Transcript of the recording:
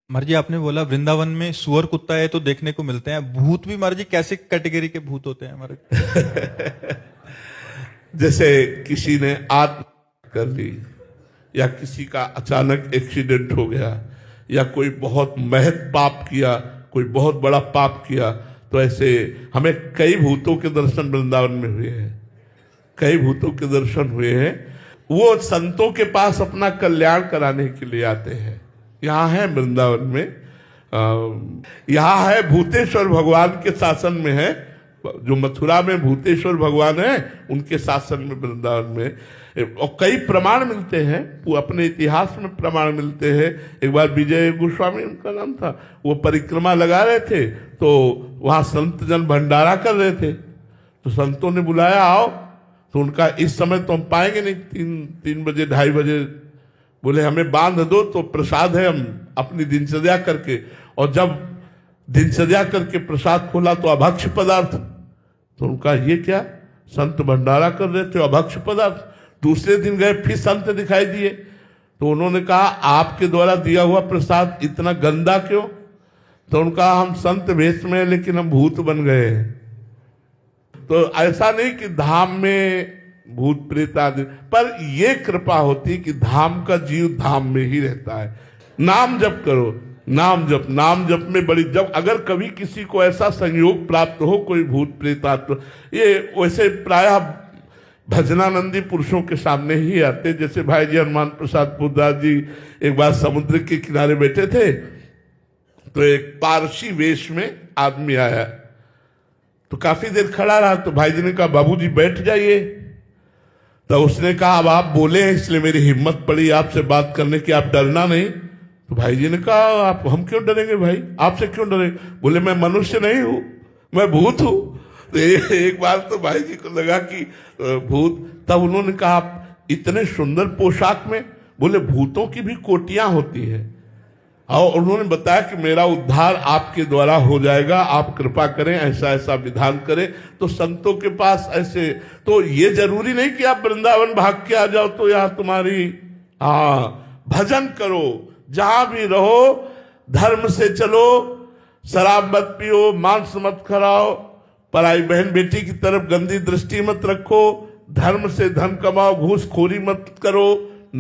मर्जी आपने बोला वृंदावन में सुअर कुत्ता है तो देखने को मिलते हैं, भूत भी मर्जी कैसे कैटेगरी के भूत होते हैं हमारे? जैसे किसी ने आत्महत्या कर ली, या किसी का अचानक एक्सीडेंट हो गया, या कोई बहुत महत पाप किया, कोई बहुत बड़ा पाप किया, तो ऐसे हमें कई भूतों के दर्शन वृंदावन में हुए हैं, कई भूतों के दर्शन हुए हैं। वो संतों के पास अपना कल्याण कराने के लिए आते हैं। यहाँ है वृंदावन में, यहाँ है भूतेश्वर भगवान के शासन में है, जो मथुरा में भूतेश्वर भगवान है उनके शासन में वृंदावन में। और कई प्रमाण मिलते हैं, वो अपने इतिहास में प्रमाण मिलते हैं। एक बार विजय गोस्वामी उनका नाम था, वो परिक्रमा लगा रहे थे, तो वहां संत जन भंडारा कर रहे थे, तो संतों ने बुलाया आओ, तो उनका इस समय तो हम पाएंगे नहीं, 3 बजे 2:30 बजे, बोले हमें बांध दो तो प्रसाद है, हम अपनी दिनचर्या करके। और जब दिनचर्या करके प्रसाद खोला तो अभक्ष पदार्थ, तो उनका ये क्या, संत भंडारा कर रहे थे, अभक्ष पदार्थ। दूसरे दिन गए फिर संत दिखाई दिए, तो उन्होंने कहा आपके द्वारा दिया हुआ प्रसाद इतना गंदा क्यों? तो उनका हम संत वेश में लेकिन हम भूत बन गए हैं। तो ऐसा नहीं कि धाम में भूत प्रेत आदि, पर यह कृपा होती है कि धाम का जीव धाम में ही रहता है। नाम जप करो, नाम जप में बड़ी, जब अगर कभी किसी को ऐसा संयोग प्राप्त हो, कोई भूत प्रेत आत्मा, ये वैसे प्रायः भजनानंदी पुरुषों के सामने ही आते। जैसे भाई जी हनुमान प्रसाद पुरदास जी एक बार समुद्र के किनारे बैठे थे, तो एक पारसी वेश में आदमी आया, तो काफी देर खड़ा रहा, तो भाई जी ने कहा बाबूजी बैठ जाइए। तो उसने कहा अब आप बोले हैं इसलिए मेरी हिम्मत पड़ी आपसे बात करने की, आप डरना नहीं। तो भाई जी ने कहा आप, हम क्यों डरेंगे भाई, आपसे क्यों डरेंगे? बोले मैं मनुष्य नहीं हूं, मैं भूत हूं। तो एक बार तो भाई जी को लगा कि भूत, तब उन्होंने कहा आप इतने सुंदर पोशाक में, बोले भूतों की भी कोटियां होती है। और उन्होंने बताया कि मेरा उद्धार आपके द्वारा हो जाएगा, आप कृपा करें, ऐसा ऐसा विधान करें। तो संतों के पास ऐसे, तो ये जरूरी नहीं कि आप वृंदावन भाग के आ जाओ तो यहाँ तुम्हारी, भजन करो, जहां भी रहो धर्म से चलो, शराब मत पियो, मांस मत खाओ, पराई बहन बेटी की तरफ गंदी दृष्टि मत रखो, धर्म से धन कमाओ, घूसखोरी मत करो,